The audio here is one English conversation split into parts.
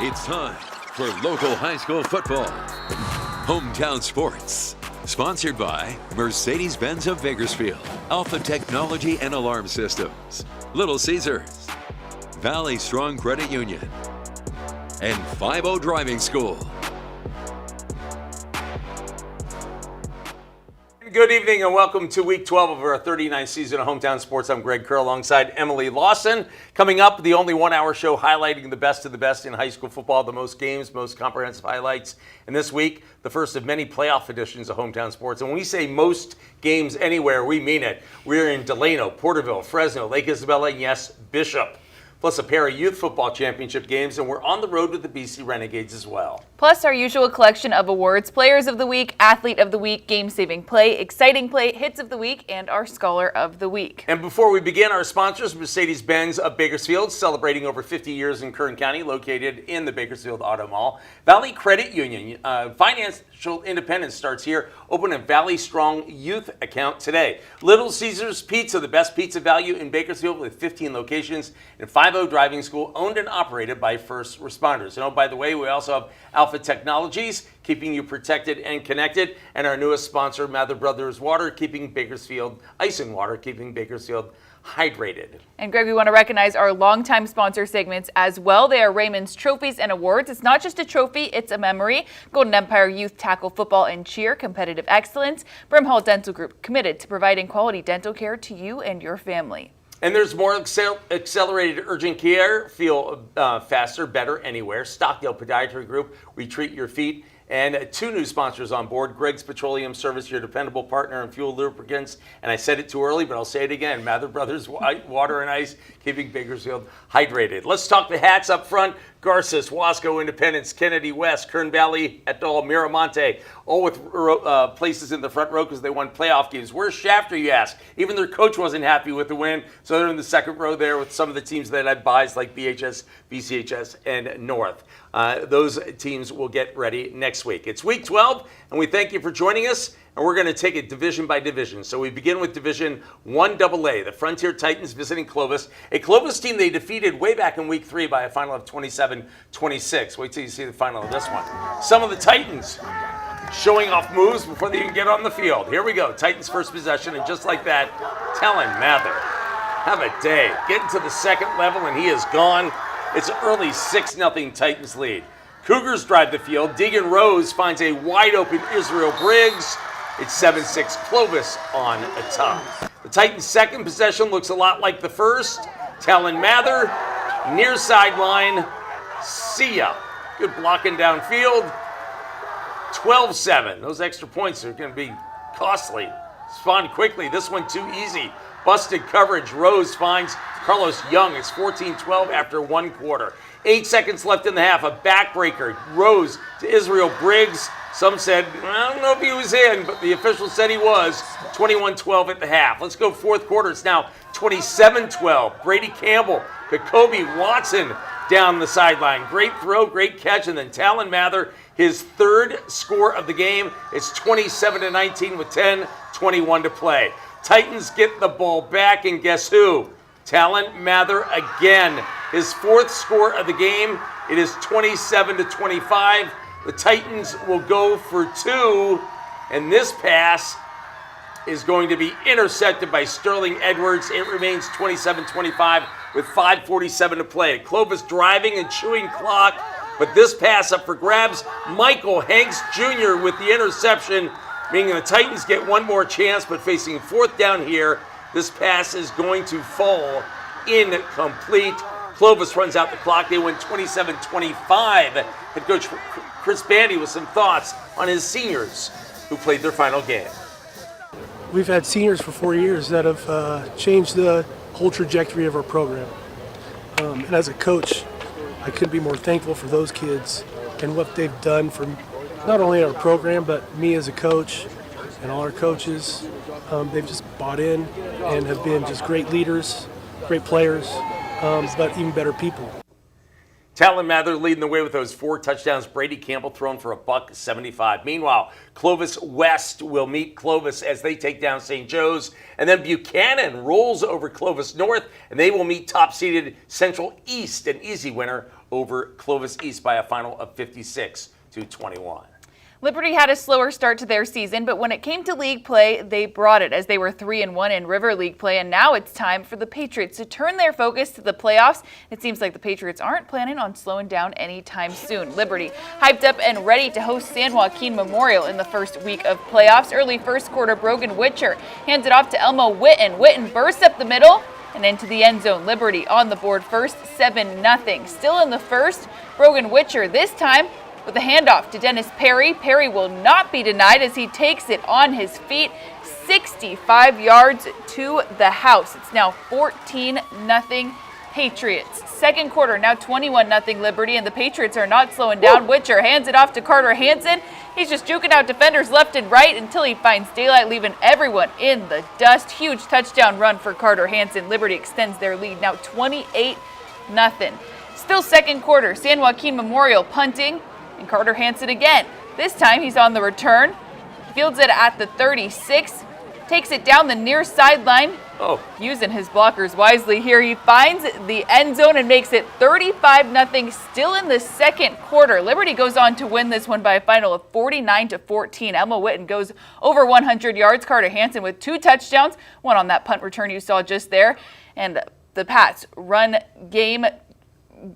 It's time for local high school football. Hometown Sports. Sponsored by Mercedes-Benz of Bakersfield, Alpha Technology and Alarm Systems, Little Caesars, Valley Strong Credit Union, and 5-0 Driving School. Good evening and welcome to week 12 of our 39th season of Hometown Sports. I'm Greg Kerr alongside Emily Lawson. Coming up, the only one-hour show highlighting the best of the best in high school football, the most games, most comprehensive highlights. And this week, the first of many playoff editions of Hometown Sports. And when we say most games anywhere, we mean it. We're in Delano, Porterville, Fresno, Lake Isabella, and yes, Bishop. Plus a pair of youth football championship games, and we're on the road with the BC Renegades as well. Plus our usual collection of awards, Players of the Week, Athlete of the Week, Game-Saving Play, Exciting Play, Hits of the Week, and our Scholar of the Week. And before we begin, our sponsors, Mercedes-Benz of Bakersfield, celebrating over 50 years in Kern County, located in the Bakersfield Auto Mall. Valley Credit Union, financial independence starts here. Open a Valley Strong Youth account today. Little Caesars Pizza, the best pizza value in Bakersfield with 15 locations, and 5-0 Driving School, owned and operated by first responders. And oh, by the way, we also have Alpha Technologies, keeping you protected and connected, and our newest sponsor, Mather Brothers Water, keeping Bakersfield, ice and water, keeping Bakersfield hydrated. And Greg, we want to recognize our longtime sponsor segments as well. They are Raymond's Trophies and Awards. It's not just a trophy, it's a memory. Golden Empire Youth Tackle Football and Cheer, competitive excellence. Brimhall Dental Group, committed to providing quality dental care to you and your family. And there's more accelerated urgent care. Feel faster, better anywhere. Stockdale Podiatry Group, we treat your feet. And two new sponsors on board, Greg's Petroleum Service, your dependable partner in fuel lubricants. And I said it too early, but I'll say it again. Mather Brothers Water and Ice, keeping Bakersfield hydrated. Let's talk the hats up front. Garces, Wasco, Independence, Kennedy West, Kern Valley, Etoll, Miramonte, all with places in the front row because they won playoff games. Where's Shafter, you ask? Even their coach wasn't happy with the win, so they're in the second row there with some of the teams that had buys like BHS, BCHS, and North. Those teams will get ready next week. It's week 12, and we thank you for joining us. And we're going to take it division by division. So we begin with Division 1AA, the Frontier Titans visiting Clovis. A Clovis team they defeated way back in week 3 by a final of 27-26. Wait till you see the final of this one. Some of the Titans showing off moves before they even get on the field. Here we go. Titans first possession, and just like that, Talon Mather. Have a day. Getting to the second level, and he is gone. It's an early 6-0 Titans lead. Cougars drive the field. Deegan Rose finds a wide-open Israel Briggs. It's 7-6 Clovis on top. The Titans' second possession looks a lot like the first. Talon Mather, near sideline. See ya. Good blocking downfield. 12-7. Those extra points are going to be costly. Spawned quickly. This one too easy. Busted coverage. Rose finds Carlos Young. It's 14-12 after one quarter. 8 seconds left in the half. A backbreaker. Rose to Israel Briggs. Some said, I don't know if he was in, but the official said he was. 21-12 at the half. Let's go fourth quarter. It's now 27-12. Brady Campbell, Jacoby Watson down the sideline. Great throw, great catch, and then Talon Mather, his third score of the game. It's 27-19 with 10:21 to play. Titans get the ball back, and guess who? Talon Mather again. His fourth score of the game. It is 27-25. The Titans will go for 2, and this pass is going to be intercepted by Sterling Edwards. It remains 27-25 with 5:47 to play. Clovis driving and chewing clock, but this pass up for grabs. Michael Hanks Jr. with the interception, meaning the Titans get one more chance, but facing fourth down here, this pass is going to fall incomplete. Clovis runs out the clock. They win 27-25. Head coach Chris Bandy with some thoughts on his seniors who played their final game. We've had seniors for 4 years that have changed the whole trajectory of our program. And as a coach, I couldn't be more thankful for those kids and what they've done for not only our program, but me as a coach and all our coaches. They've just bought in and have been just great leaders, great players, but even better people. Talon Mather leading the way with those 4 touchdowns. Brady Campbell thrown for $175. Meanwhile, Clovis West will meet Clovis as they take down St. Joe's. And then Buchanan rolls over Clovis North, and they will meet top-seeded Central East, an easy winner over Clovis East by a final of 56-21. Liberty had a slower start to their season, but when it came to league play, they brought it as they were 3-1 in River League play, and now it's time for the Patriots to turn their focus to the playoffs. It seems like the Patriots aren't planning on slowing down anytime soon. Liberty hyped up and ready to host San Joaquin Memorial in the first week of playoffs. Early first quarter, Brogan Witcher hands it off to Elmo Witten. Witten bursts up the middle and into the end zone. Liberty on the board first, 7-0. Still in the first, Brogan Witcher this time with a handoff to Dennis Perry. Perry will not be denied as he takes it on his feet, 65 yards to the house. It's now 14-0 Patriots. Second quarter, now 21-0 Liberty, and the Patriots are not slowing down. Witcher hands it off to Carter Hansen. He's just juking out defenders left and right until he finds daylight, leaving everyone in the dust. Huge touchdown run for Carter Hansen. Liberty extends their lead, now 28-0. Still second quarter, San Joaquin Memorial punting, and Carter Hansen again. This time he's on the return. Fields it at the 36. Takes it down the near sideline. Using his blockers wisely here. He finds the end zone and makes it 35-0 still in the second quarter. Liberty goes on to win this one by a final of 49-14. Elmo Witten goes over 100 yards. Carter Hansen with 2 touchdowns. One on that punt return you saw just there. And the Pats run game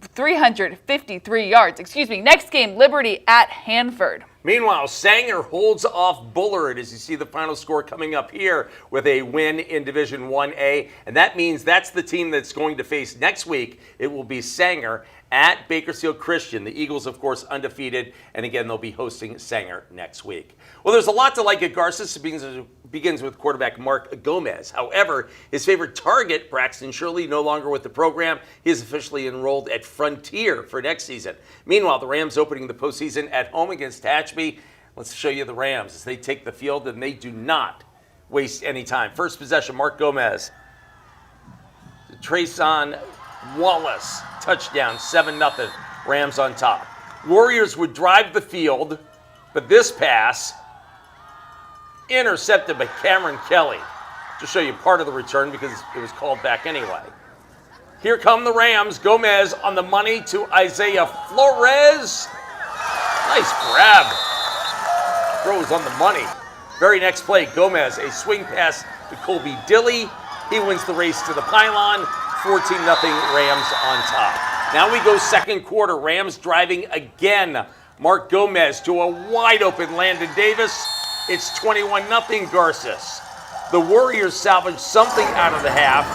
353 yards. Next game, Liberty at Hanford. Meanwhile, Sanger holds off Bullard as you see the final score coming up here with a win in Division 1A. And that means that's the team that's going to face next week. It will be Sanger at Bakersfield Christian. The Eagles, of course, undefeated. And again, they'll be hosting Sanger next week. Well, there's a lot to like at Garces. It begins with quarterback Mark Gomez. However, his favorite target, Braxton Shirley, no longer with the program. He is officially enrolled at Frontier for next season. Meanwhile, the Rams opening the postseason at home against Tehachapi. Let's show you the Rams as they take the field, and they do not waste any time. First possession, Mark Gomez. Trayson Wallace, touchdown, 7-0. Rams on top. Warriors would drive the field, but this pass intercepted by Cameron Kelly. To show you part of the return because it was called back anyway. Here come the Rams. Gomez on the money to Isaiah Flores. Nice grab. Throws on the money. Very next play, Gomez, a swing pass to Colby Dilly. He wins the race to the pylon. 14-0 Rams on top. Now we go second quarter. Rams driving again. Mark Gomez to a wide open Landon Davis. It's 21-0 Garces. The Warriors salvage something out of the half.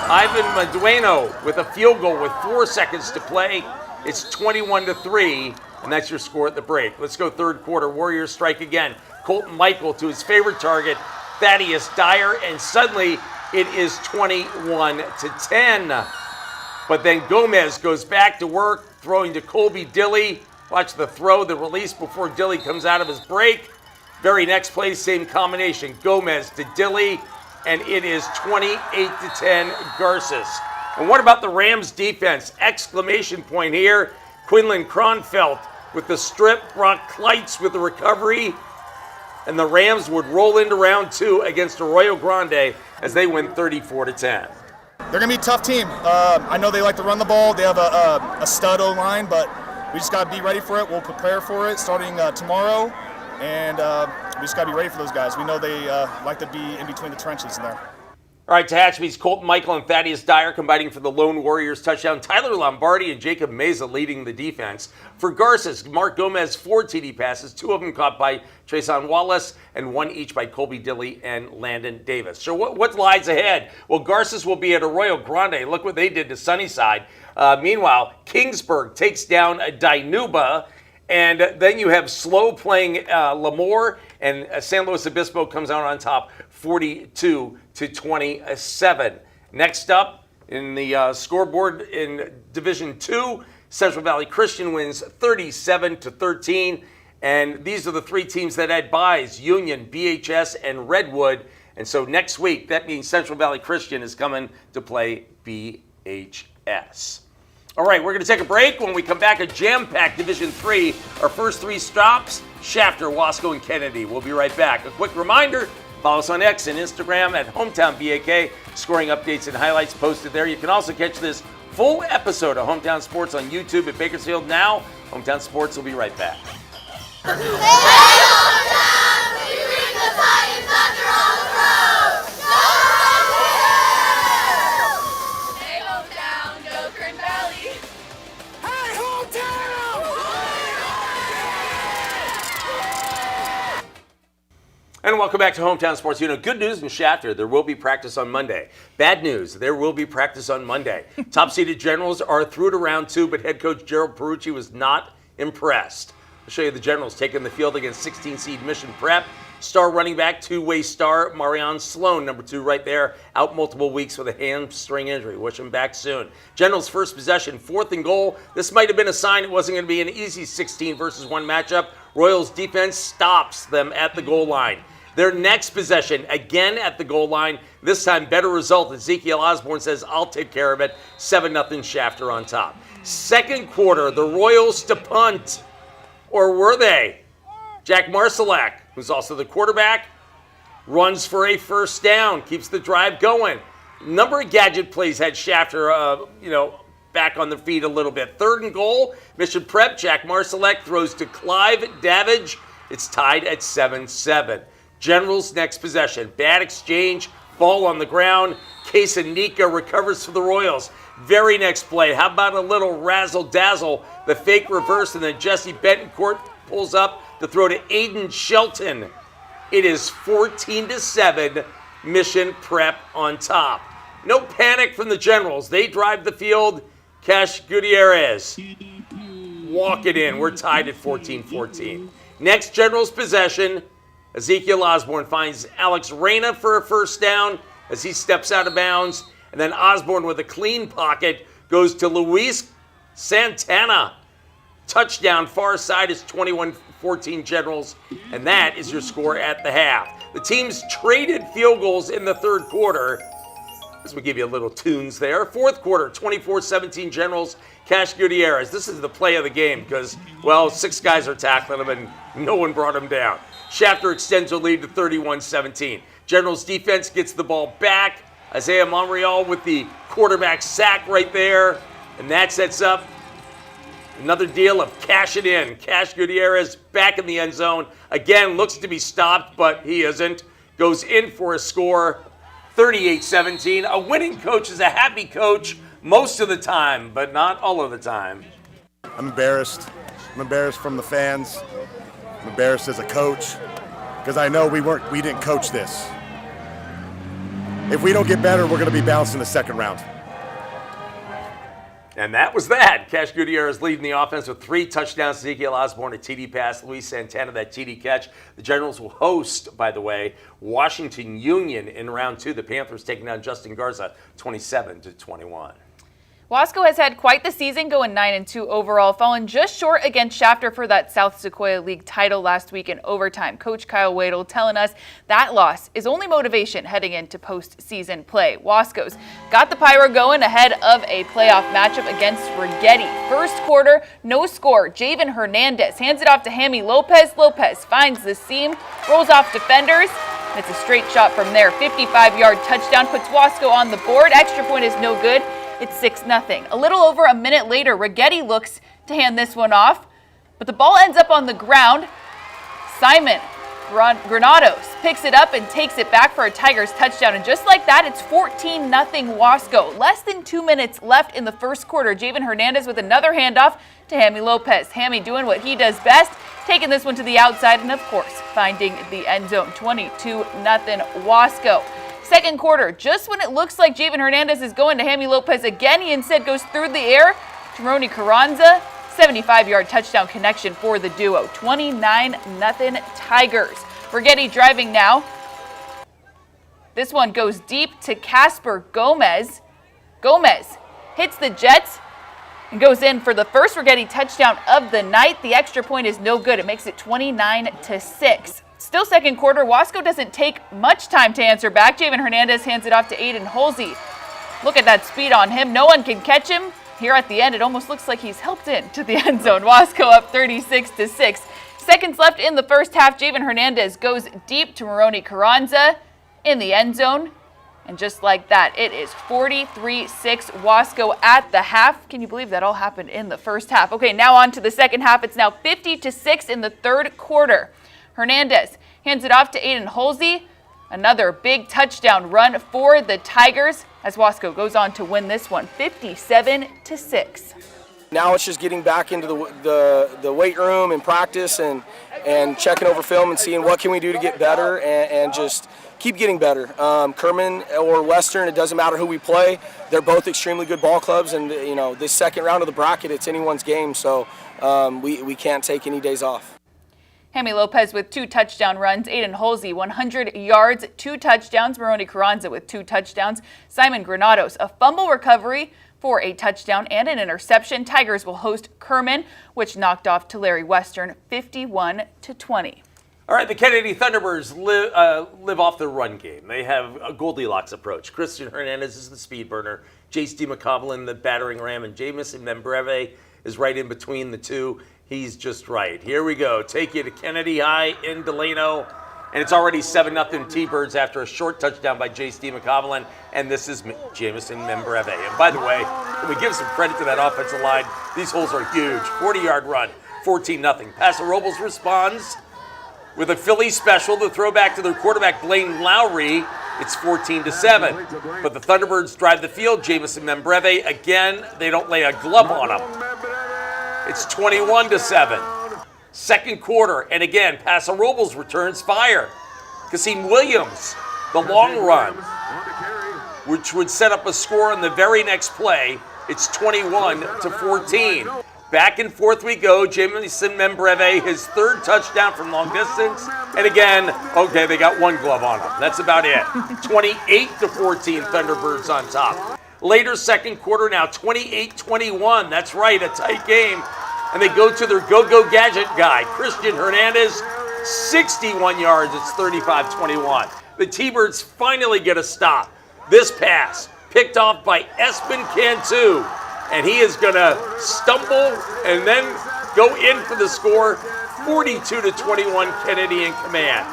Ivan Medueno with a field goal with 4 seconds to play. It's 21-3, and that's your score at the break. Let's go third quarter. Warriors strike again. Colton Michael to his favorite target, Thaddeus Dyer, and suddenly it is 21-10. But then Gomez goes back to work, throwing to Colby Dilly. Watch the throw, the release before Dilly comes out of his break. Very next play, same combination. Gomez to Dilly, and it is 28-10 Garces. And what about the Rams defense? Exclamation point here. Quinlan Kronfeld with the strip, Brock Kleitz with the recovery, and the Rams would roll into round 2 against Arroyo Grande as they win 34-10. They're going to be a tough team. I know they like to run the ball. They have a stud O-line, but we just got to be ready for it. We'll prepare for it starting tomorrow, and we just got to be ready for those guys. We know they like to be in between the trenches in there. All right, Tehachapi's Colton Michael and Thaddeus Dyer combining for the lone Warriors touchdown. Tyler Lombardi and Jacob Meza leading the defense. For Garces, Mark Gomez, 4 TD passes, 2 of them caught by Trayson Wallace, and 1 each by Colby Dilly and Landon Davis. So what lies ahead? Well, Garces will be at Arroyo Grande. Look what they did to Sunnyside. Meanwhile, Kingsburg takes down Dinuba, and then you have slow playing Lemoore, and San Luis Obispo comes out on top 42-27. Next up in the scoreboard in Division 2, Central Valley Christian wins 37-13. And these are the 3 teams that had byes, Union, BHS, and Redwood. And so next week, that means Central Valley Christian is coming to play BHS. All right, we're going to take a break. When we come back, a jam-packed Division III. Our first 3 stops, Shafter, Wasco, and Kennedy. We'll be right back. A quick reminder, follow us on X and Instagram at Hometown BAK. Scoring updates and highlights posted there. You can also catch this full episode of Hometown Sports on YouTube at Bakersfield Now. Hometown Sports will be right back. Hey, hometown! We bring the fighting thunder on the road! Go! Hey, hometown! Go Kern Valley! Hey, hometown! And welcome back to Hometown Sports. Good news in Shafter, there will be practice on Monday. Bad news, there will be practice on Monday. Top-seeded Generals are through to round 2, but head coach Gerald Perucci was not impressed. I'll show you the Generals taking the field against 16-seed Mission Prep. Star running back, two-way star, Marion Sloan, number 2 right there, out multiple weeks with a hamstring injury. Wish him back soon. Generals' first possession, 4th and goal. This might have been a sign it wasn't going to be an easy 16 versus 1 matchup. Royals defense stops them at the goal line. Their next possession, again at the goal line. This time, better result. Ezekiel Osborne says, I'll take care of it. 7-0 Shafter on top. Second quarter, the Royals to punt. Or were they? Jack Marsalak, who's also the quarterback, runs for a first down, keeps the drive going. Number of gadget plays had Shafter, back on the feet a little bit. 3rd and goal, Mission Prep, Jack Marsalek throws to Clive Davidge. It's tied at 7-7. Generals next possession. Bad exchange, ball on the ground. Casanica recovers for the Royals. Very next play, how about a little razzle-dazzle? The fake reverse, and then Jesse Betancourt pulls up to throw to Aiden Shelton. It is 14-7, Mission Prep on top. No panic from the Generals. They drive the field. Cash Gutierrez, walk it in. We're tied at 14-14. Next Generals possession, Ezekiel Osborne finds Alex Reyna for a first down as he steps out of bounds. And then Osborne with a clean pocket goes to Luis Santana. Touchdown, far side is 21-14 Generals, and that is your score at the half. The teams traded field goals in the 3rd quarter. This will give you a little tunes there. 4th quarter, 24-17 Generals, Cash Gutierrez. This is the play of the game because, 6 guys are tackling him and no one brought him down. Shafter extends their lead to 31-17. Generals defense gets the ball back. Isaiah Monreal with the quarterback sack right there. And that sets up another deal of cash it in. Cash Gutierrez back in the end zone. Again, looks to be stopped, but he isn't. Goes in for a score, 38-17. A winning coach is a happy coach most of the time, but not all of the time. I'm embarrassed. I'm embarrassed from the fans. I'm embarrassed as a coach because I know we didn't coach this. If we don't get better, we're going to be bounced in the 2nd round. And that was that. Cash Gutierrez leading the offense with 3 touchdowns. Ezekiel Osborne, a TD pass. Luis Santana, that TD catch. The Generals will host, by the way, Washington Union in round 2. The Panthers taking down Justin Garza, 27-21. Wasco has had quite the season, going 9-2 overall, falling just short against Shafter for that South Sequoia League title last week in overtime. Coach Kyle Wadle telling us that loss is only motivation heading into postseason play. Wasco's got the Pyro going ahead of a playoff matchup against Renegades. First quarter, no score. Javen Hernandez hands it off to Hammy Lopez. Lopez finds the seam, rolls off defenders. It's a straight shot from there. 55-yard touchdown puts Wasco on the board. Extra point is no good. It's 6-0. A little over a minute later, Renegades looks to hand this one off, but the ball ends up on the ground. Simon Granados picks it up and takes it back for a Tigers touchdown. And just like that, it's 14-0 Wasco. Less than 2 minutes left in the first quarter. Javen Hernandez with another handoff to Hammy Lopez. Hammy doing what he does best, taking this one to the outside and, of course, finding the end zone. 22-0 Wasco. Second quarter, just when it looks like Javen Hernandez is going to Hammy Lopez again, he instead goes through the air. Jeroni Carranza, 75-yard touchdown connection for the duo. 29-0 Tigers. Renegades driving now. This one goes deep to Casper Gomez. Gomez hits the Jets and goes in for the first Renegades touchdown of the night. The extra point is no good. It makes it 29-6. Still second quarter, Wasco doesn't take much time to answer back. Javen Hernandez hands it off to Aiden Holsey. Look at that speed on him. No one can catch him. here at the end, it almost looks like he's helped into the end zone. Wasco up 36-6. Seconds left in the first half. Javen Hernandez goes deep to Moroni Carranza in the end zone. And just like that, it is 43-6 Wasco at the half. Can you believe that all happened in the first half? Okay, now on to the second half. It's now 50-6 in the third quarter. Hernandez hands it off to Aiden Holsey. Another big touchdown run for the Tigers as Wasco goes on to win this one 57-6. Now it's just getting back into the weight room and practice and checking over film and seeing what can we do to get better and just keep getting better. Kerman or Western, it doesn't matter who we play. They're both extremely good ball clubs, and this second round of the bracket, it's anyone's game, so we can't take any days off. Hammy Lopez with 2 touchdown runs. Aiden Holsey, 100 yards, 2 touchdowns. Moroni Carranza with 2 touchdowns. Simon Granados, a fumble recovery for a touchdown and an interception. Tigers will host Kerman, which knocked off Tulare Western 51-20. All right, the Kennedy Thunderbirds live off the run game. They have a Goldilocks approach. Christian Hernandez is the speed burner. Jace DeMcCoblin, the battering ram, and Jamison Membreve is right in between the two. He's just right. Here we go. Take you to Kennedy High in Delano. And it's already 7-0 T-Birds after a short touchdown by Jace DeMcCoblin. And this is Jamison Membreve. And by the way, can we give some credit to that offensive line? These holes are huge. 40-yard run, 14-0. Paso Robles responds with a Philly special, the throwback to their quarterback, Blaine Lowry. It's 14-7. But the Thunderbirds drive the field. Jamison Membreve, again, they don't lay a glove on him. It's 21-7. Second quarter, and again, Paso Robles returns fire. Kasim Williams, the long run, which would set up a score on the very next play. It's 21-14. Back and forth we go. Jamison Membreve, his third touchdown from long distance. And again, okay, they got one glove on him. That's about it. 28-14, Thunderbirds on top. Later second quarter now, 28-21. That's right, a tight game. And they go to their go-go gadget guy, Christian Hernandez, 61 yards. It's 35-21. The T-Birds finally get a stop. This pass picked off by Espen Cantu. And he is going to stumble and then go in for the score, 42-21, Kennedy in command.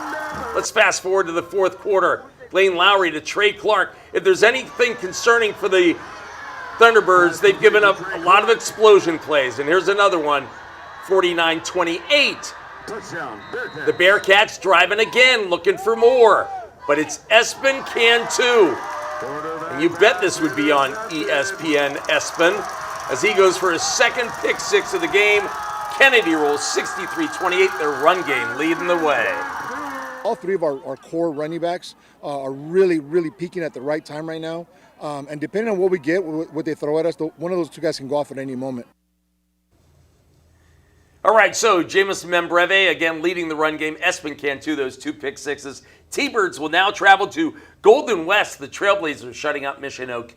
Let's fast forward to the fourth quarter. Blaine Lowry to Trey Clark. If there's anything concerning for the Thunderbirds, they've given up a lot of explosion plays. And here's another one, 49-28. The Bearcats driving again, looking for more. But it's Espen Cantu. And you bet this would be on ESPN Espen as he goes for his second pick six of the game. Kennedy rolls 63-28, their run game leading the way. All three of our core running backs are really, really peaking at the right time right now. And depending on what we get, what they throw at us, one of those two guys can go off at any moment. All right, so Jamison Membreve, again, leading the run game. Espen Cantu, those 2 pick sixes. T-Birds will now travel to Golden West. The Trailblazers shutting out Mission Oak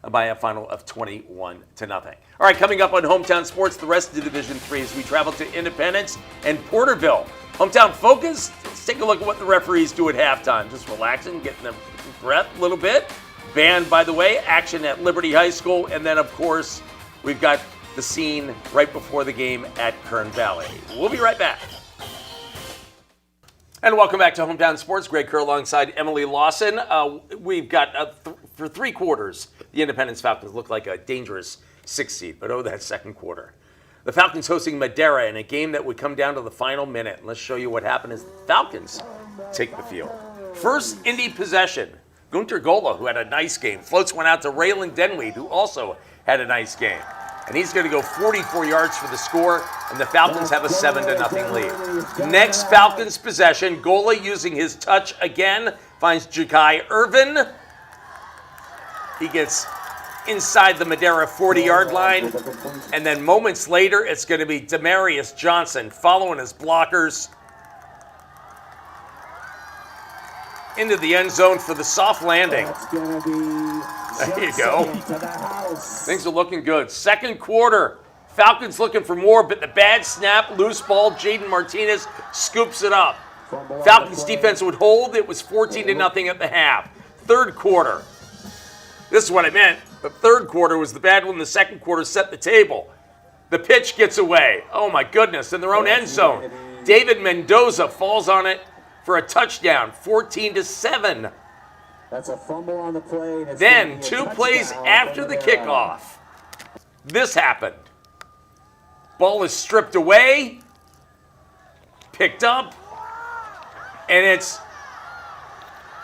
by a final of 21-0. All right, coming up on Hometown Sports, the rest of the Division 3 as we travel to Independence and Porterville. Hometown Focus, let's take a look at what the referees do at halftime. Just relaxing, getting their breath a little bit. Band, by the way, action at Liberty High School. And then, of course, we've got the scene right before the game at Kern Valley. We'll be right back. And welcome back to Hometown Sports. Greg Kerr alongside Emily Lawson. We've got, for 3 quarters, the Independence Falcons look like a dangerous 6th seed. But that second quarter. The Falcons hosting Madera in a game that would come down to the final minute. And let's show you what happened as the Falcons take the field. First Indy possession. Gunter Gola, who had a nice game. Floats one out to Raylan Denweed, who also had a nice game. And he's going to go 44 yards for the score, and the Falcons have a 7-0 lead. Next Falcons possession, Gola using his touch again, finds Jakai Irvin. He gets inside the Madera 40-yard line, and then moments later, it's going to be Demarius Johnson following his blockers into the end zone for the soft landing. There you go. Things are looking good. Second quarter, Falcons looking for more, but the bad snap, loose ball, Jaden Martinez scoops it up. Falcons defense would hold. It was 14-0 at the half. Third quarter. This is what I meant. The third quarter was the bad one. The second quarter set the table. The pitch gets away. Oh, my goodness, in their own end zone. David Mendoza falls on it for a touchdown, 14-7. That's a fumble on the play. Then, 2 plays after the kickoff, this happened. Ball is stripped away, picked up, and it's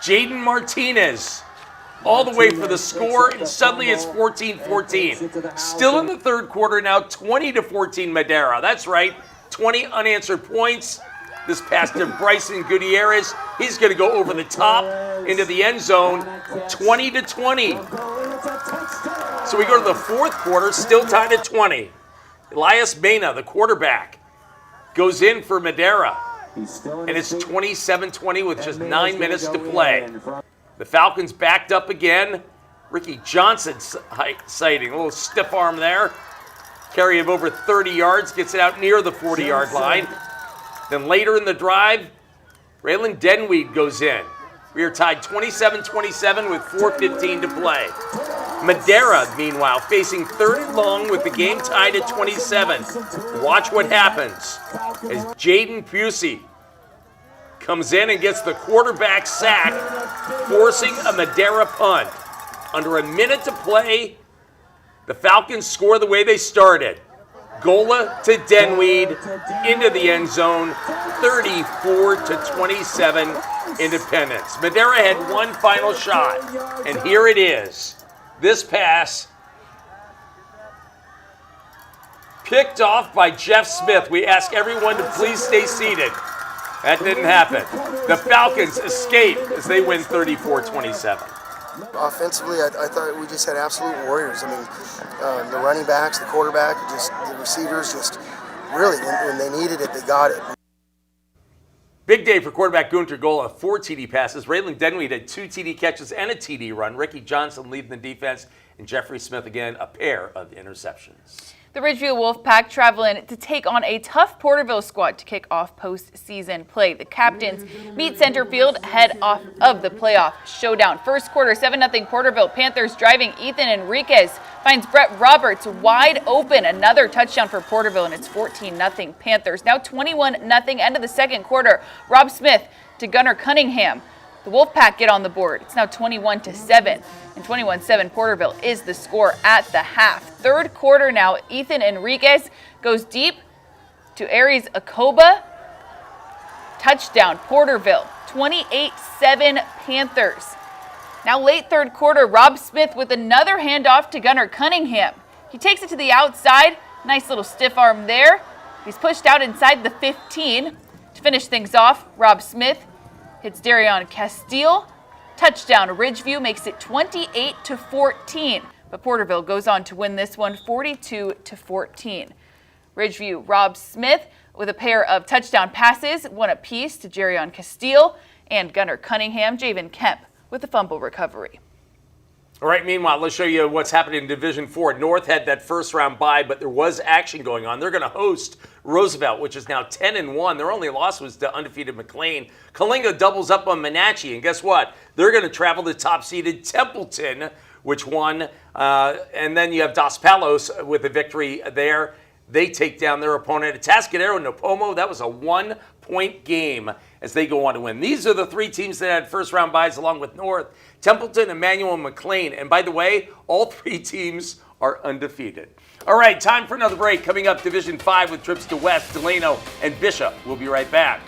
Jaden Martinez all the way for the score, and suddenly it's 14-14. Still in the third quarter now, 20-14 Madera. That's right, 20 unanswered points. This pass to Bryson Gutierrez. He's going to go over the top into the end zone, 20-20. So we go to the fourth quarter, still tied at 20. Elias Mena, the quarterback, goes in for Madera. And it's 27-20 with just 9 minutes to play. The Falcons backed up again. Ricky Johnson sighting, a little stiff arm there. Carry of over 30 yards, gets it out near the 40-yard line. Then later in the drive, Raylan Denweed goes in. We are tied 27-27 with 4:15 to play. Madera, meanwhile, facing third and long with the game tied at 27. Watch what happens as Jaden Pusey comes in and gets the quarterback sack, forcing a Madera punt. Under a minute to play, the Falcons score the way they started. Gola to Denweed into the end zone, 34-27 Independence. Madera had one final shot, and here it is. This pass picked off by Jeff Smith. We ask everyone to please stay seated. That didn't happen. The Falcons escape as they win 34-27. Offensively, I thought we just had absolute warriors. I mean, the running backs, the quarterback, just the receivers, just really, when they needed it, they got it. Big day for quarterback Gunter Gola, 4 TD passes. Raylan Denweed had 2 TD catches and a TD run. Ricky Johnson leading the defense, and Jeffrey Smith again, a pair of interceptions. The Ridgeview Wolfpack traveling to take on a tough Porterville squad to kick off postseason play. The captains meet Centerfield ahead of the playoff showdown. First quarter, 7-0 Porterville. Panthers driving. Ethan Enriquez finds Brett Roberts wide open. Another touchdown for Porterville, and it's 14-0 Panthers. Now 21-0 end of the second quarter. Rob Smith to Gunnar Cunningham. The Wolfpack get on the board. It's now 21-7. And 21-7 Porterville is the score at the half. Third quarter now, Ethan Enriquez goes deep to Aries Akoba. Touchdown, Porterville. 28-7 Panthers. Now late third quarter, Rob Smith with another handoff to Gunnar Cunningham. He takes it to the outside. Nice little stiff arm there. He's pushed out inside the 15. To finish things off, Rob Smith hits Darion Castile. Touchdown, Ridgeview makes it 28-14. But Porterville goes on to win this one 42-14. Ridgeview, Rob Smith with a pair of touchdown passes, one apiece to Jerion Castile and Gunnar Cunningham. Javen Kemp with the fumble recovery. All right, meanwhile, let's show you what's happening in Division 4. North had that first round bye, but there was action going on. They're going to host Roosevelt, which is now 10-1. Their only loss was to undefeated McLean. Kalinga doubles up on Menachie, and guess what? They're going to travel to top-seeded Templeton, which won. And then you have Dos Palos with a victory there. They take down their opponent, Atascadero Napomo. That was a 1-point game as they go on to win. These are the 3 teams that had first-round byes along with North, Templeton, Emmanuel, and McLean. And by the way, all 3 teams are undefeated. All right, time for another break. Coming up, Division 5 with trips to West, Delano, and Bishop. We'll be right back.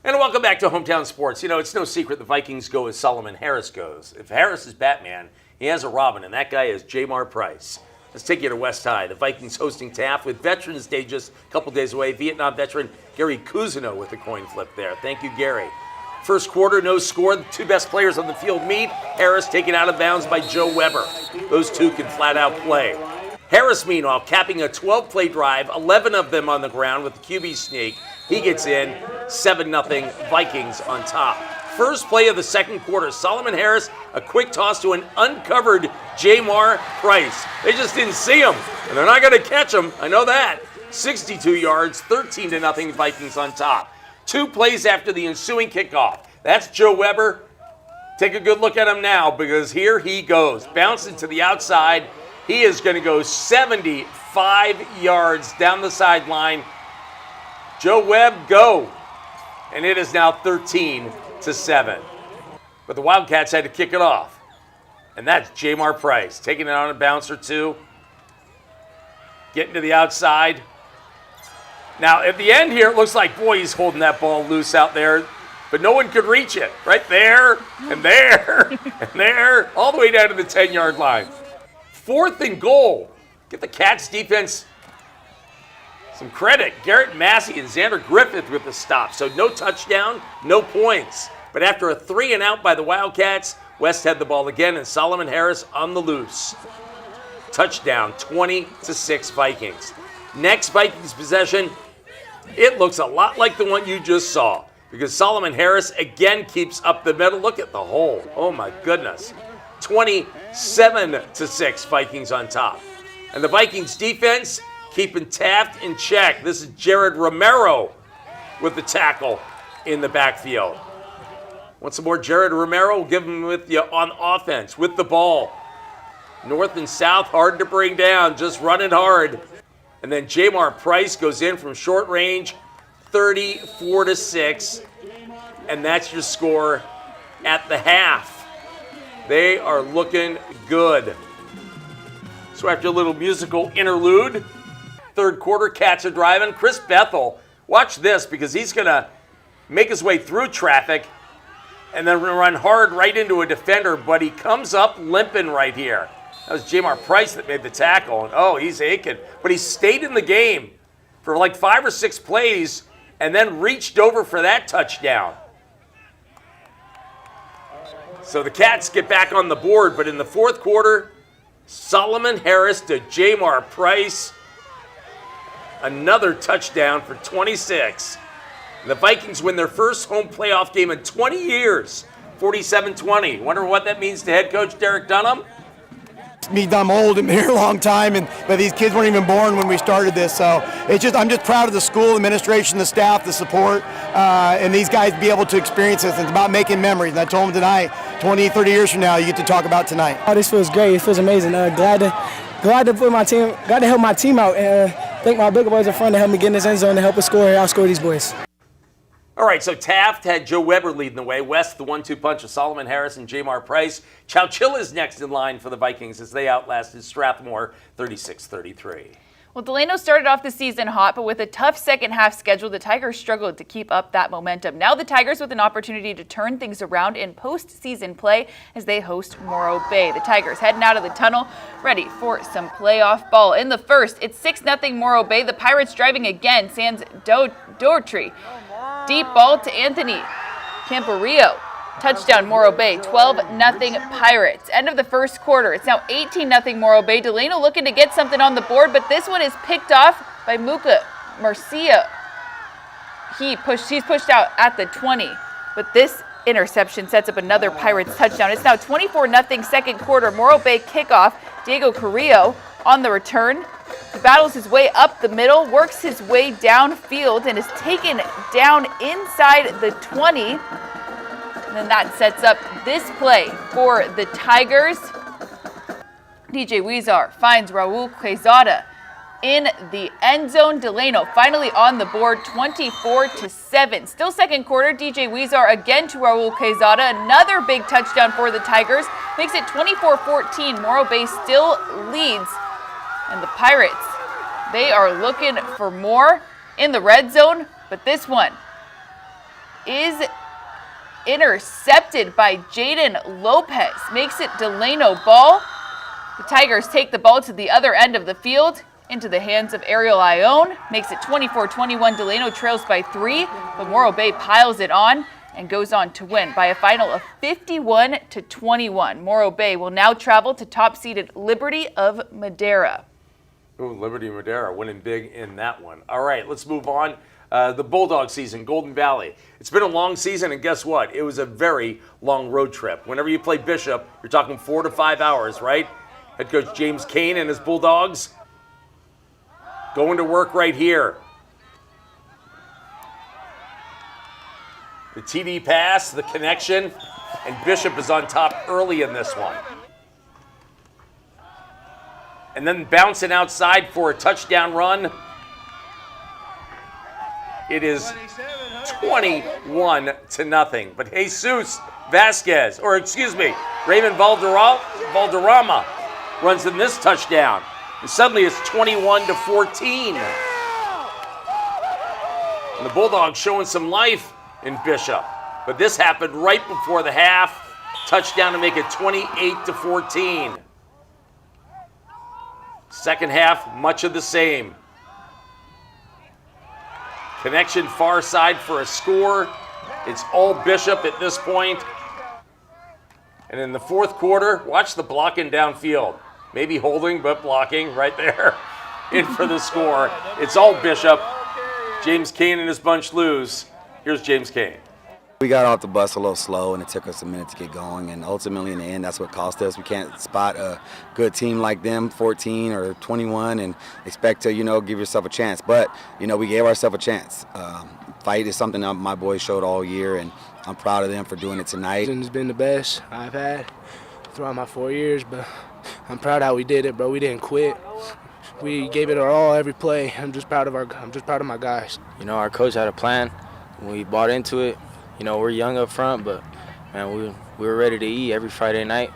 And welcome back to Hometown Sports. You know, it's no secret the Vikings go as Solomon Harris goes. If Harris is Batman, he has a Robin, and that guy is Jamar Price. Let's take you to West High. The Vikings hosting Taft with Veterans Day just a couple days away. Vietnam veteran Gary Cousineau with the coin flip there. Thank you, Gary. First quarter, no score. The 2 best players on the field meet. Harris taken out of bounds by Joe Weber. Those 2 can flat out play. Harris, meanwhile, capping a 12-play drive, 11 of them on the ground with the QB sneak. He gets in, 7-0 Vikings on top. First play of the second quarter, Solomon Harris, a quick toss to an uncovered Jamar Price. They just didn't see him, and they're not going to catch him. I know that. 62 yards, 13-0 Vikings on top. 2 plays after the ensuing kickoff. That's Joe Weber Take a good look at him now, because here he goes. Bouncing to the outside. He is going to go 75 yards down the sideline. Joe Webb, go. And it is now 13-7. But the Wildcats had to kick it off. And that's Jamar Price taking it on a bounce or two. Getting to the outside. Now, at the end here, it looks like, boy, he's holding that ball loose out there. But no one could reach it. Right there, and there, and there, all the way down to the 10-yard line. 4th and goal. Get the Cats defense some credit. Garrett Massey and Xander Griffith with the stop. So no touchdown, no points. But after a 3-and-out by the Wildcats, West had the ball again, and Solomon Harris on the loose. Touchdown, 20-6 Vikings. Next Vikings possession, it looks a lot like the one you just saw, because Solomon Harris again keeps up the middle. Look at the hole. Oh my goodness. 27-6 Vikings on top. And the Vikings defense keeping Taft in check. This is Jared Romero with the tackle in the backfield. Want some more Jared Romero? We'll give him with you on offense with the ball. North and south, hard to bring down, just running hard. And then Jamar Price goes in from short range, 34-6. And that's your score at the half. They are looking good. So after a little musical interlude, third quarter, Cats are driving. Chris Bethel, watch this, because he's going to make his way through traffic and then run hard right into a defender, but he comes up limping right here. That was Jamar Price that made the tackle, and oh, he's aching. But he stayed in the game for like 5 or 6 plays and then reached over for that touchdown. So the Cats get back on the board, but in the fourth quarter, Solomon Harris to Jamar Price. Another touchdown for 26. The Vikings win their first home playoff game in 20 years, 47-20. Wonder what that means to head coach Derek Dunham? I'm old and been here a long time, but these kids weren't even born when we started this. So I'm just proud of the school, the administration, the staff, the support, and these guys be able to experience this. It's about making memories. And I told them tonight, 20, 30 years from now, you get to talk about tonight. Oh, this feels great. It feels amazing. Glad to put my team, glad to help my team out, and thank my bigger boys in front to help me get in this end zone to help us score and outscore these boys. All right, so Taft had Joe Weber leading the way. West, the 1-2 punch of Solomon Harris and Jamar Price. Chowchilla is next in line for the Vikings as they outlasted Strathmore 36-33. Well, Delano started off the season hot, but with a tough second half schedule, the Tigers struggled to keep up that momentum. Now the Tigers with an opportunity to turn things around in postseason play as they host Morro Bay. The Tigers heading out of the tunnel, ready for some playoff ball. In the first, it's 6-0 Morro Bay. The Pirates driving again, sans Doherty. Deep ball to Anthony Camparillo. Touchdown Morro Bay, 12-0 Pirates. End of the first quarter. It's now 18-0 Morro Bay. Delano looking to get something on the board, but this one is picked off by Muka Marcia. He's pushed out at the 20, but this interception sets up another Pirates touchdown. It's now 24-0 second quarter. Morro Bay kickoff. Diego Carrillo on the return. He battles his way up the middle, works his way downfield, and is taken down inside the 20. And then that sets up this play for the Tigers. DJ Weezar finds Raul Quezada in the end zone. Delano finally on the board, 24-7. Still second quarter, DJ Weezar again to Raul Quezada. Another big touchdown for the Tigers. Makes it 24-14. Morro Bay still leads. And the Pirates, they are looking for more in the red zone, but this one is intercepted by Jaden Lopez. Makes it Delano ball. The Tigers take the ball to the other end of the field into the hands of Ariel Ione. Makes it 24-21. Delano trails by 3, but Morro Bay piles it on and goes on to win by a final of 51-21. Morro Bay will now travel to top-seeded Liberty of Madera. Ooh, Liberty Madera winning big in that one. All right, let's move on. The Bulldog season, Golden Valley. It's been a long season, and guess what? It was a very long road trip. Whenever you play Bishop, you're talking 4 to 5 hours, right? Head coach James Kane and his Bulldogs going to work right here. The TD pass, the connection, and Bishop is on top early in this one. And then bouncing outside for a touchdown run. It is 21-0. But Jesus Vasquez, Raymond Valderrama runs in this touchdown. And suddenly it's 21-14. And the Bulldogs showing some life in Bishop. But this happened right before the half. Touchdown to make it 28-14. Second half, much of the same. Connection far side for a score. It's all Bishop at this point. And in the fourth quarter, watch the blocking downfield. Maybe holding, but blocking right there. In for the score. It's all Bishop. James Kane and his bunch lose. Here's James Kane. We got off the bus a little slow, and it took us a minute to get going. And ultimately, in the end, that's what cost us. We can't spot a good team like them, 14 or 21, and expect to, give yourself a chance. But, we gave ourselves a chance. Fight is something that my boys showed all year, and I'm proud of them for doing it tonight. It's been the best I've had throughout my 4 years, but I'm proud how we did it, bro. We didn't quit. We gave it our all every play. I'm just proud of my guys. Our coach had a plan. We bought into it. We're young up front, but, man, we were ready to eat every Friday night.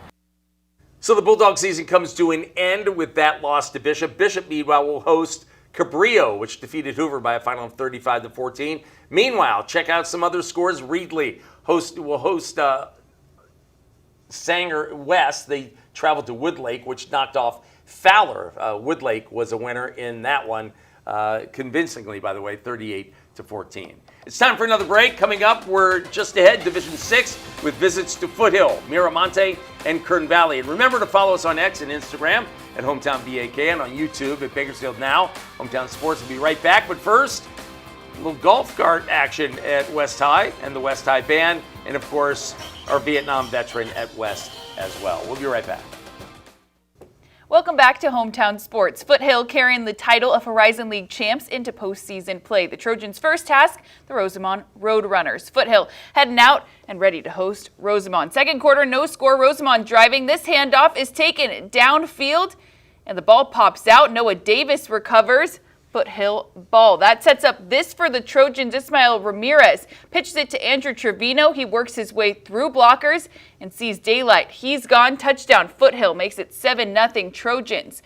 So the Bulldog season comes to an end with that loss to Bishop. Bishop, meanwhile, will host Cabrillo, which defeated Hoover by a final of 35-14. Meanwhile, check out some other scores. Reedley will host Sanger West. They traveled to Woodlake, which knocked off Fowler. Woodlake was a winner in that one, convincingly, by the way, 38-14. It's time for another break. Coming up, we're just ahead, Division 6, with visits to Foothill, Miramonte, and Kern Valley. And remember to follow us on X and Instagram at Hometown BAK and on YouTube at Bakersfield Now. Hometown Sports will be right back. But first, a little golf cart action at West High and the West High Band. And, of course, our Vietnam veteran at West as well. We'll be right back. Welcome back to Hometown Sports. Foothill carrying the title of Horizon League champs into postseason play. The Trojans' first task, the Rosamond Roadrunners. Foothill heading out and ready to host Rosamond. Second quarter, no score. Rosamond driving. This handoff is taken downfield, and the ball pops out. Noah Davis recovers. Foothill ball. That sets up this for the Trojans. Ismael Ramirez pitches it to Andrew Trevino. He works his way through blockers and sees daylight. He's gone. Touchdown. Foothill makes it 7-0 Trojans.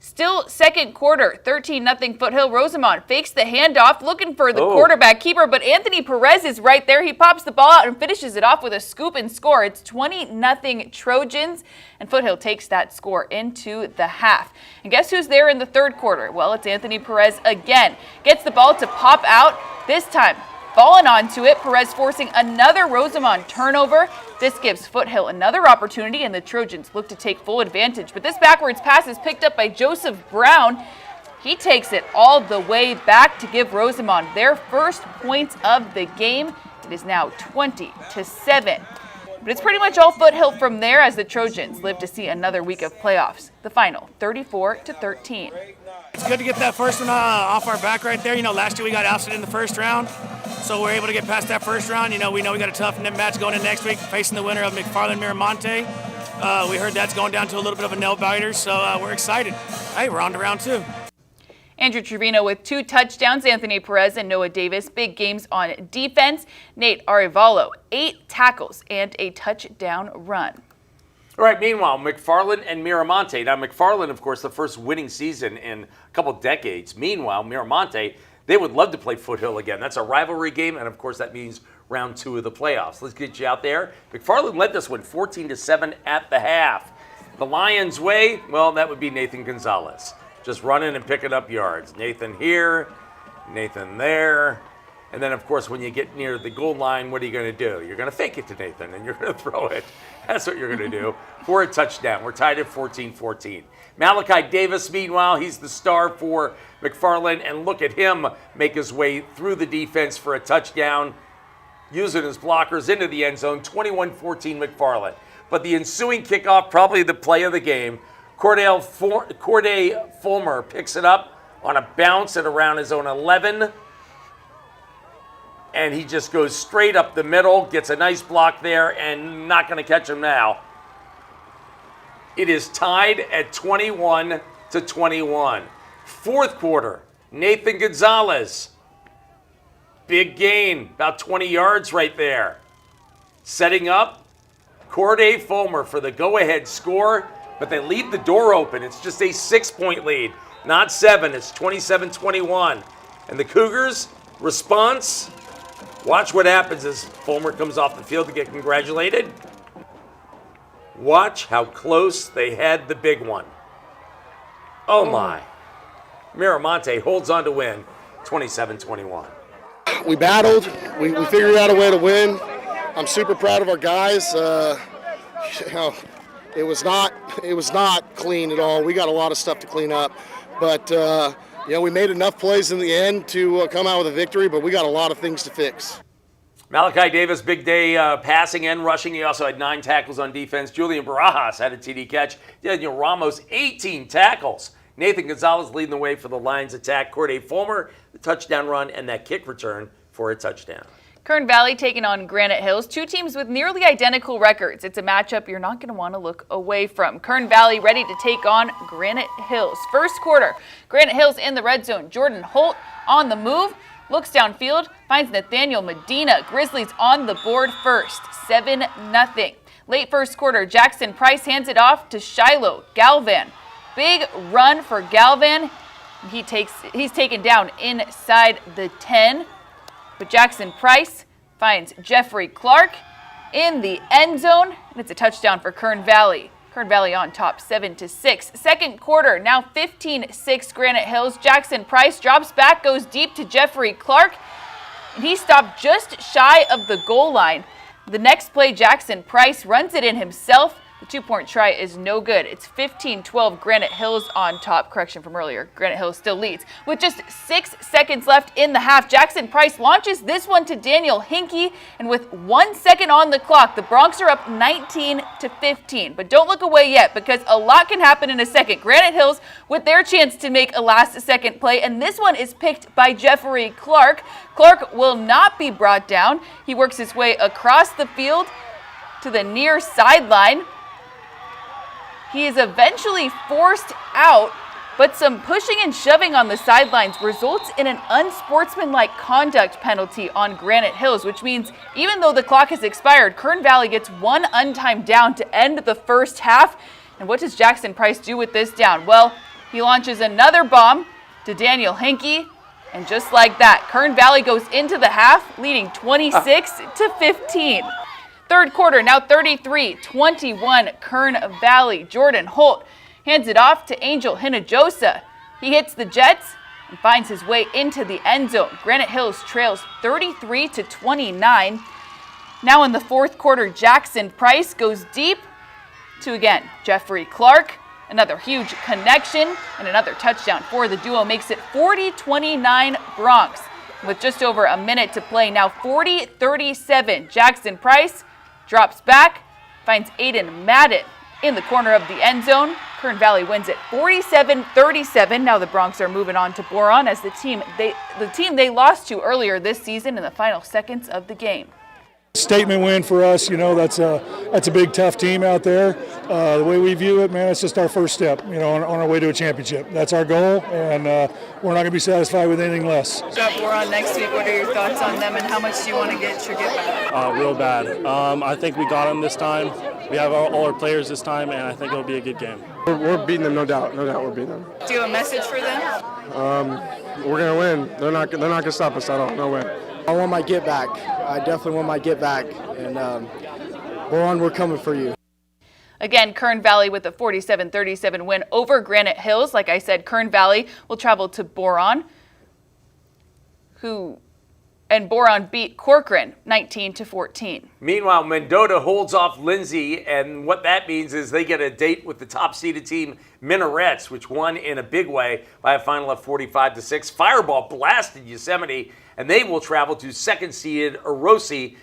Still second quarter, 13-0 Foothill. Rosamond fakes the handoff, looking for the quarterback keeper, but Anthony Perez is right there. He pops the ball out and finishes it off with a scoop and score. It's 20-0 Trojans, and Foothill takes that score into the half. And guess who's there in the third quarter? Well, it's Anthony Perez again. Gets the ball to pop out, this time falling onto it. Perez forcing another Rosamond turnover. This gives Foothill another opportunity, and the Trojans look to take full advantage. But this backwards pass is picked up by Joseph Brown. He takes it all the way back to give Rosamond their first points of the game. It is now 20-7. But it's pretty much all Foothill from there as the Trojans live to see another week of playoffs. The final, 34-13. It's good to get that first one off our back right there. Last year we got ousted in the first round, so we're able to get past that first round. We know we got a tough match going in next week, facing the winner of McFarland Miramonte. We heard that's going down to a little bit of a nail biter, so we're excited. Hey, we're on to round 2. Andrew Trevino with 2 touchdowns. Anthony Perez and Noah Davis, big games on defense. Nate Arevalo, 8 tackles and a touchdown run. All right, meanwhile, McFarland and Miramonte. Now, McFarland, of course, the first winning season in a couple decades. Meanwhile, Miramonte, they would love to play Foothill again. That's a rivalry game, and, of course, that means round 2 of the playoffs. Let's get you out there. McFarland led this one 14-7 at the half. The Lions' way, well, that would be Nathan Gonzalez. Just running and picking up yards. Nathan here, Nathan there. And then, of course, when you get near the goal line, what are you going to do? You're going to fake it to Nathan, and you're going to throw it. That's what you're going to do for a touchdown. We're tied at 14-14. Malachi Davis, meanwhile, he's the star for McFarland, and look at him make his way through the defense for a touchdown, using his blockers into the end zone, 21-14 McFarland. But the ensuing kickoff, probably the play of the game, Corday Fulmer picks it up on a bounce at around his own 11. and he just goes straight up the middle, gets a nice block there, and not going to catch him now. It is tied at 21-21. Fourth quarter, Nathan Gonzalez. Big gain, about 20 yards right there. Setting up, Corday Fulmer for the go-ahead score, but they leave the door open. It's just a 6-point lead, not 7. It's 27-21. And the Cougars, response, watch what happens as Fulmer comes off the field to get congratulated. Watch how close they had the big one. Oh my. Miramonte holds on to win, 27-21. We battled. We figured out a way to win. I'm super proud of our guys. It was not clean at all. We got a lot of stuff to clean up, but we made enough plays in the end to come out with a victory. But we got a lot of things to fix. Malachi Davis, big day passing and rushing. He also had 9 tackles on defense. Julian Barajas had a TD catch. Daniel Ramos, 18 tackles. Nathan Gonzalez leading the way for the Lions attack. Corday Fulmer, the touchdown run, and that kick return for a touchdown. Kern Valley taking on Granite Hills, 2 teams with nearly identical records. It's a matchup you're not going to want to look away from. Kern Valley ready to take on Granite Hills. First quarter, Granite Hills in the red zone. Jordan Holt on the move, looks downfield, finds Nathaniel Medina. Grizzlies on the board first, 7-0. Late first quarter, Jackson Price hands it off to Shiloh Galvan. Big run for Galvan. He's taken down inside the 10. But Jackson Price finds Jeffrey Clark in the end zone. And it's a touchdown for Kern Valley. Kern Valley on top, 7-6. Second quarter, now 15-6 Granite Hills. Jackson Price drops back, goes deep to Jeffrey Clark. And he stopped just shy of the goal line. The next play, Jackson Price runs it in himself. The 2-point try is no good. It's 15-12 Granite Hills on top. Correction from earlier. Granite Hills still leads. With just 6 seconds left in the half, Jackson Price launches this one to Daniel Hinkey. And with 1 second on the clock, the Broncs are up 19-15. But don't look away yet, because a lot can happen in a second. Granite Hills with their chance to make a last-second play. And this one is picked by Jeffrey Clark. Clark will not be brought down. He works his way across the field to the near sideline. He is eventually forced out, but some pushing and shoving on the sidelines results in an unsportsmanlike conduct penalty on Granite Hills, which means even though the clock has expired, Kern Valley gets 1 untimed down to end the first half. And what does Jackson Price do with this down? Well, he launches another bomb to Daniel Hinkey, and just like that, Kern Valley goes into the half, leading 26-15. Third quarter, now 33-21 Kern Valley. Jordan Holt hands it off to Angel Hinojosa. He hits the Jets and finds his way into the end zone. Granite Hills trails 33-29. Now in the fourth quarter, Jackson Price goes deep to, again, Jeffrey Clark. Another huge connection and another touchdown for the duo makes it 40-29 Broncs. With just over a minute to play, now 40-37. Jackson Price drops back, finds Aiden Madden in the corner of the end zone. Kern Valley wins it 47-37. Now the Broncs are moving on to Boron as the team they lost to earlier this season in the final seconds of the game. Statement win for us, that's a big tough team out there. The way we view it, man, it's just our first step, on our way to a championship. That's our goal, and we're not going to be satisfied with anything less. Got Boron next week. What are your thoughts on them, and how much do you want to get back? Real bad. I think we got them this time. We have all our players this time, and I think it'll be a good game. We're beating them, no doubt. No doubt, we're beating them. Do you have a message for them? We're going to win. They're not going to stop us at all. No way. I want my get back. I definitely want my get back. And Boron, we're coming for you. Again, Kern Valley with a 47-37 win over Granite Hills. Like I said, Kern Valley will travel to Boron, and Boron beat Corcoran 19-14. Meanwhile, Mendota holds off Lindsay, and what that means is they get a date with the top-seeded team, Minarets, which won in a big way by a final of 45-6. Fireball blasted Yosemite, and they will travel to second-seeded Orosi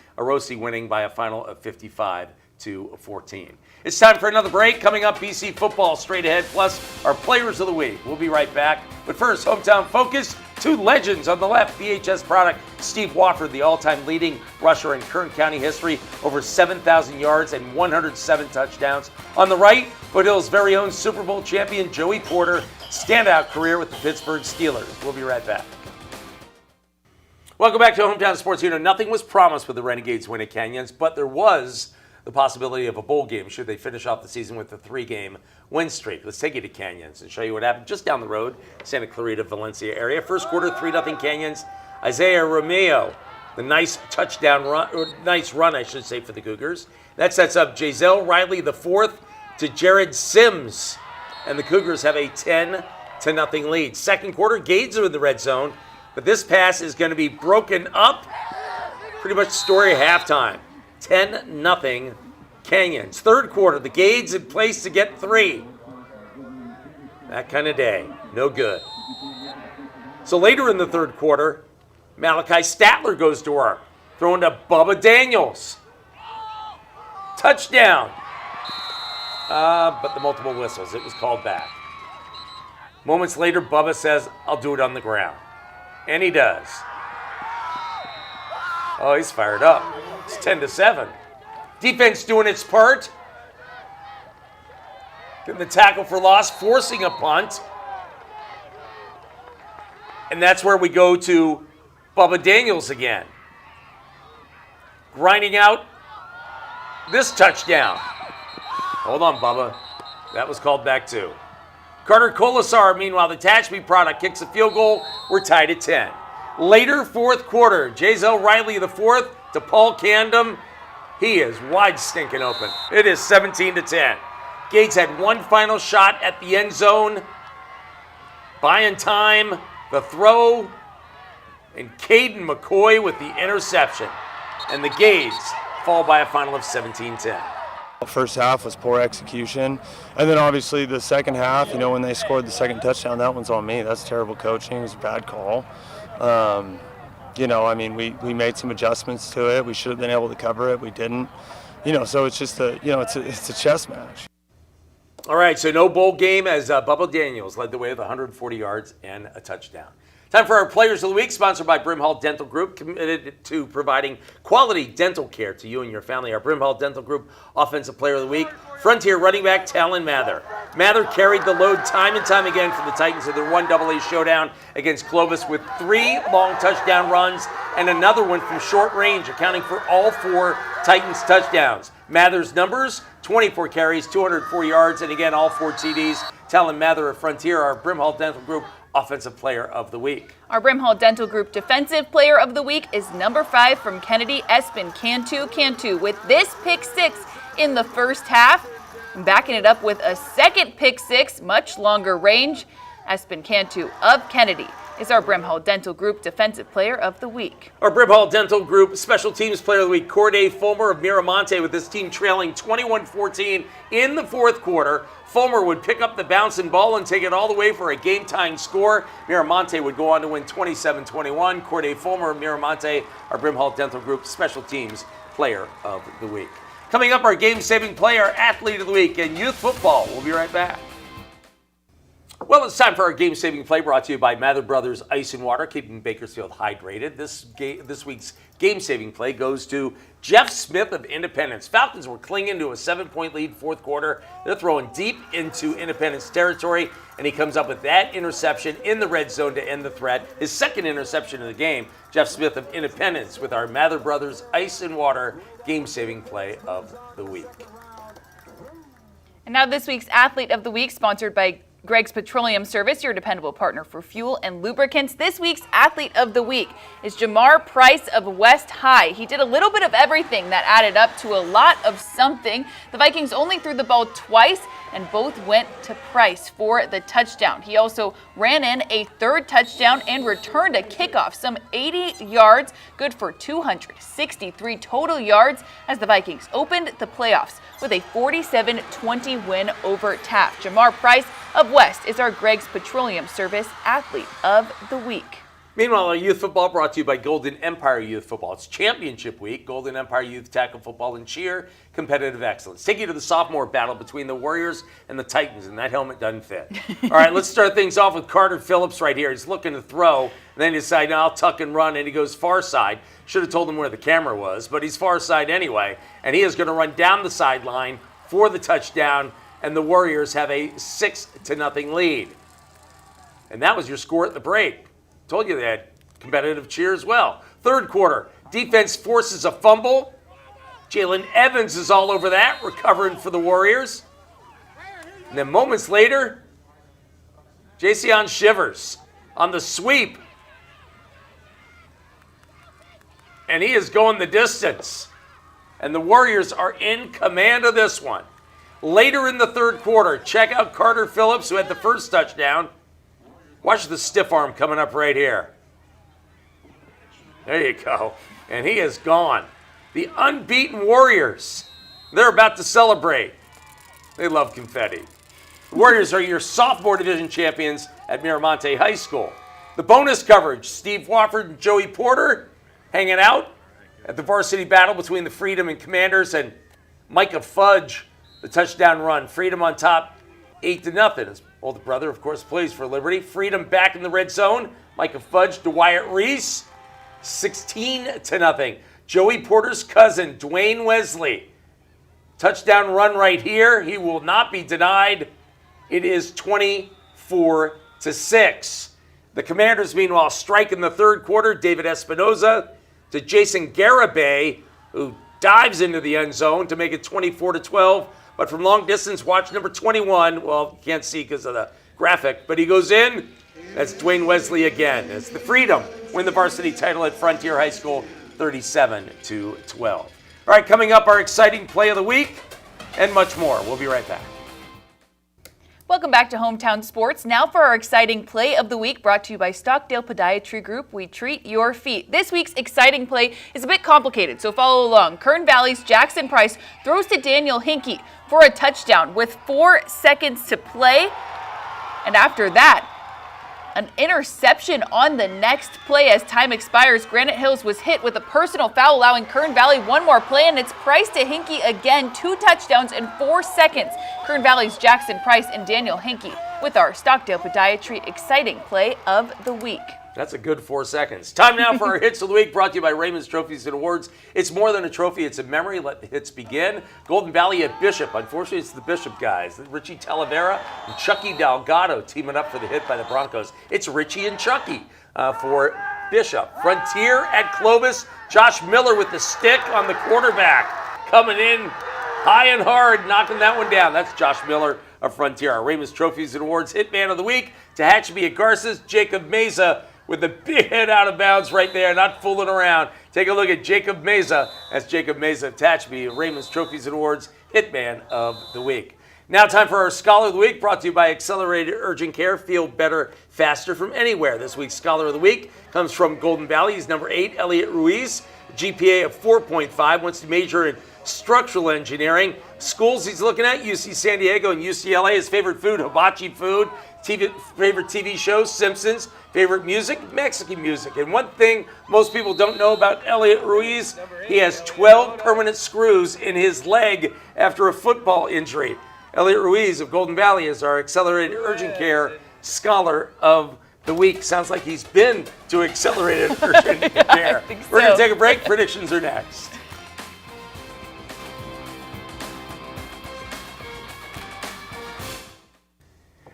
winning by a final of 55-14. It's time for another break. Coming up, BC football straight ahead, plus our players of the week. We'll be right back. But first, hometown focus. 2 legends on the left. VHS product Steve Wofford, the all-time leading rusher in Kern County history, over 7,000 yards and 107 touchdowns. On the right, Foothill's very own Super Bowl champion Joey Porter, standout career with the Pittsburgh Steelers. We'll be right back. Welcome back to Hometown Sports. You know, nothing was promised with the Renegades win at Canyons, but there was the possibility of a bowl game should they finish off the season with a 3-game win streak. Let's take you to Canyons and show you what happened just down the road, Santa Clarita, Valencia area. First quarter, 3-0 Canyons. Isaiah Romeo, the nice touchdown run, or nice run, I should say, for the Cougars. That sets up Giselle Riley, the fourth, to Jared Sims, and the Cougars have a 10-0 lead. Second quarter, Gades are in the red zone, but this pass is going to be broken up. Pretty much story at halftime. 10-0 Canyons. Third quarter, the Gades in place to get 3. That kind of day. No good. So later in the third quarter, Malachi Statler goes to work, throwing to Bubba Daniels. Touchdown. But the multiple whistles, it was called back. Moments later, Bubba says, I'll do it on the ground. And he does. Oh, he's fired up. It's 10-7. Defense doing its part. Getting the tackle for loss, forcing a punt. And that's where we go to Bubba Daniels again. Grinding out this touchdown. Hold on, Bubba. That was called back too. Carter Colasar, meanwhile, the Tashby product, kicks a field goal. We're tied at 10. Later, fourth quarter, Giselle Riley, the fourth, to Paul Candom. He is wide stinking open. It is 17-10. Gates had one final shot at the end zone. Buying time, the throw, and Caden McCoy with the interception. And the Gades fall by a final of 17-10. First half was poor execution, and then obviously the second half, you know, when they scored the second touchdown, that one's on me. That's terrible coaching. It was a bad call. You know, I mean, we made some adjustments to it. We should have been able to cover it. We didn't. You know, so it's just it's a chess match. All right, so no bowl game as Bubba Daniels led the way with 140 yards and a touchdown. Time for our Players of the Week, sponsored by Brimhall Dental Group, committed to providing quality dental care to you and your family. Our Brimhall Dental Group Offensive Player of the Week, Frontier running back Talon Mather. Mather carried the load time and time again for the Titans in their 1AA showdown against Clovis with 3 long touchdown runs and another one from short range, accounting for all 4 Titans touchdowns. Mather's numbers, 24 carries, 204 yards, and again, all 4 TDs. Talon Mather of Frontier, our Brimhall Dental Group Offensive Player of the Week. Our Brimhall Dental Group Defensive Player of the Week is number 5 from Kennedy Espin Cantu with this pick 6 in the first half. And backing it up with a second pick 6, much longer range. Espin Cantu of Kennedy is our Brimhall Dental Group Defensive Player of the Week. Our Brimhall Dental Group Special Teams Player of the Week, Corday Fulmer of Miramonte, with this team trailing 21-14 in the fourth quarter. Fulmer would pick up the bouncing ball and take it all the way for a game-tying score. Miramonte would go on to win 27-21. Corday Fulmer of Miramonte, our Brimhall Dental Group Special Teams Player of the Week. Coming up, our game-saving player, Athlete of the Week, in youth football. We'll be right back. Well, it's time for our game-saving play, brought to you by Mather Brothers Ice and Water, keeping Bakersfield hydrated. This week's game-saving play goes to Jeff Smith of Independence. Falcons were clinging to a 7-point lead fourth quarter. They're throwing deep into Independence territory, and he comes up with that interception in the red zone to end the threat. His second interception of the game. Jeff Smith of Independence with our Mather Brothers Ice and Water game-saving play of the week. And now this week's Athlete of the Week, sponsored by Greg's Petroleum Service, your dependable partner for fuel and lubricants. This week's Athlete of the Week is Jamar Price of West High. He did a little bit of everything that added up to a lot of something. The Vikings only threw the ball twice, and both went to Price for the touchdown. He also ran in a third touchdown and returned a kickoff, some 80 yards, good for 263 total yards, as the Vikings opened the playoffs with a 47-20 win over Taft. Jamar Price of West is our Greg's Petroleum Service Athlete of the Week. Meanwhile, our youth football brought to you by Golden Empire Youth Football. It's championship week. Golden Empire Youth Tackle Football and Cheer, competitive excellence. Take you to the sophomore battle between the Warriors and the Titans, and that helmet doesn't fit. All right, let's start things off with Carter Phillips right here. He's looking to throw, and then he decides, no, I'll tuck and run, and he goes far side. Should have told him where the camera was, but he's far side anyway, and he is going to run down the sideline for the touchdown, and the Warriors have a 6-0 lead. And that was your score at the break. Told you they had competitive cheer as well. Third quarter, defense forces a fumble. Jalen Evans is all over that, recovering for the Warriors. And then moments later, Jason Shivers on the sweep. And he is going the distance. And the Warriors are in command of this one. Later in the third quarter, check out Carter Phillips, who had the first touchdown. Watch the stiff arm coming up right here. There you go. And he is gone. The unbeaten Warriors, they're about to celebrate. They love confetti. The Warriors are your sophomore division champions at Miramonte High School. The bonus coverage, Steve Wofford and Joey Porter hanging out at the varsity battle between the Freedom and Commanders, and Micah Fudge, the touchdown run. Freedom on top, 8-0. His older brother, of course, plays for Liberty. Freedom back in the red zone. Micah Fudge to Wyatt Reese, 16-0. Joey Porter's cousin, Dwayne Wesley. Touchdown run right here. He will not be denied. It is 24-6. The Commanders, meanwhile, strike in the third quarter. David Espinoza to Jason Garibay, who dives into the end zone to make it 24-12. But from long distance, watch number 21. Well, you can't see because of the graphic, but he goes in. That's Dwayne Wesley again. It's the Freedom win the varsity title at Frontier High School, 37-12. All right, coming up, our exciting play of the week and much more. We'll be right back. Welcome back to Hometown Sports. Now for our exciting play of the week, brought to you by Stockdale Podiatry Group. We treat your feet. This week's exciting play is a bit complicated, so follow along. Kern Valley's Jackson Price throws to Daniel Hinkey for a touchdown with 4 seconds to play. And after that, an interception on the next play as time expires. Granite Hills was hit with a personal foul, allowing Kern Valley one more play, and it's Price to Hinkey again. 2 touchdowns in 4 seconds. Kern Valley's Jackson Price and Daniel Hinkey with our Stockdale Podiatry exciting play of the week. That's a good 4 seconds. Time now for our Hits of the Week, brought to you by Raymond's Trophies and Awards. It's more than a trophy, it's a memory. Let the hits begin. Golden Valley at Bishop. Unfortunately, it's the Bishop guys. Richie Talavera and Chucky Delgado teaming up for the hit by the Broncos. It's Richie and Chucky for Bishop. Frontier at Clovis. Josh Miller with the stick on the quarterback. Coming in high and hard, knocking that one down. That's Josh Miller of Frontier. Our Raymond's Trophies and Awards Hitman of the Week. Tehachapi at Garces. Jacob Meza with the big head out of bounds right there, not fooling around. Take a look at Jacob Meza. That's Jacob Meza, Tehachapi, Raymond's Trophies and Awards Hitman of the Week. Now time for our Scholar of the Week, brought to you by Accelerated Urgent Care. Feel better, faster from anywhere. This week's Scholar of the Week comes from Golden Valley. He's number 8, Elliot Ruiz, GPA of 4.5, wants to major in structural engineering. Schools he's looking at, UC San Diego and UCLA. His favorite food, hibachi food. Favorite TV show, Simpsons. Favorite music, Mexican music. And one thing most people don't know about Elliot Ruiz, he has 12 permanent screws in his leg after a football injury. Elliot Ruiz of Golden Valley is our Accelerated Urgent Care Scholar of the Week. Sounds like he's been to Accelerated Urgent Care. We're going to take a break. Predictions are next.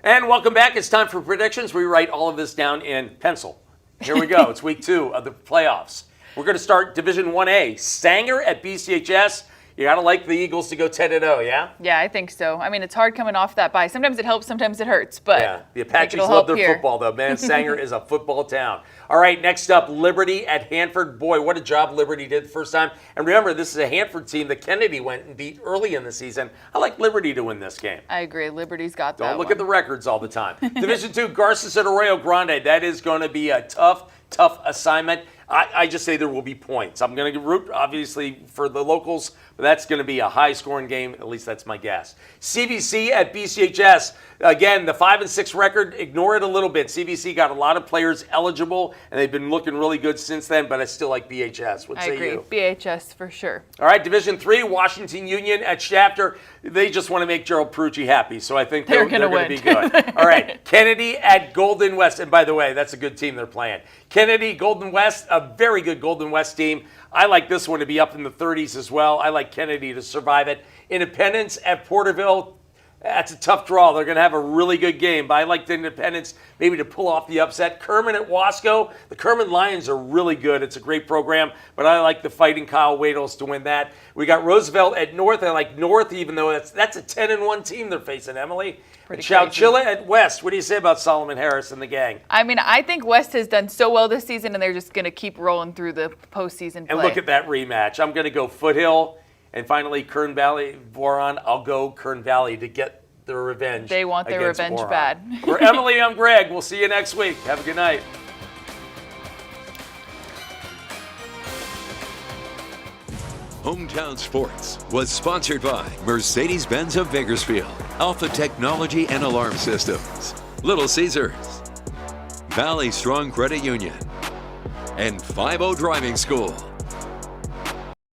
And welcome back. It's time for predictions. We write all of this down in pencil. Here we go. It's week 2 of the playoffs. We're going to start Division 1A. Sanger at BCHS. You got to like the Eagles to go 10-0, yeah? Yeah, I think so. I mean, it's hard coming off that bye. Sometimes it helps, sometimes it hurts. But yeah, the Apaches love their football, though. Man, Sanger is a football town. All right, next up, Liberty at Hanford. Boy, what a job Liberty did the first time. And remember, this is a Hanford team that Kennedy went and beat early in the season. I like Liberty to win this game. I agree. Liberty's got that. Don't look at the records all the time. Division 2, Garces at Arroyo Grande. That is going to be a tough assignment. I just say there will be points. I'm going to root, obviously, for the locals, but that's going to be a high-scoring game. At least that's my guess. CVC at BCHS. Again, the 5-6 record, ignore it a little bit. CVC got a lot of players eligible, and they've been looking really good since then, but I still like BHS. What I say agree. you? BHS for sure. All right, Division III, Washington Union at Shafter. They just want to make Gerald Perucci happy, so I think they're going to be good. All right, Kennedy at Golden West. And by the way, that's a good team they're playing. Kennedy, Golden West, a very good Golden West team. I like this one to be up in the 30s as well. I like Kennedy to survive it. Independence at Porterville. That's a tough draw. They're going to have a really good game, but I like the Independence maybe to pull off the upset. Kerman at Wasco. The Kerman Lions are really good. It's a great program, but I like the Fighting Kyle Wadles to win that. We got Roosevelt at North. I like North, even though that's a 10-1 team they're facing, Emily. Chowchilla at West. What do you say about Solomon Harris and the gang? I mean, I think West has done so well this season, and they're just going to keep rolling through the postseason play. And look at that rematch. I'm going to go Foothill. And finally, Kern Valley, Voron. I'll go Kern Valley to get their revenge. They want their revenge Voron. bad. For Emily, I'm Greg. We'll see you next week. Have a good night. Hometown Sports was sponsored by Mercedes-Benz of Bakersfield, Alpha Technology and Alarm Systems, Little Caesars, Valley Strong Credit Union, and 5-0 Driving School.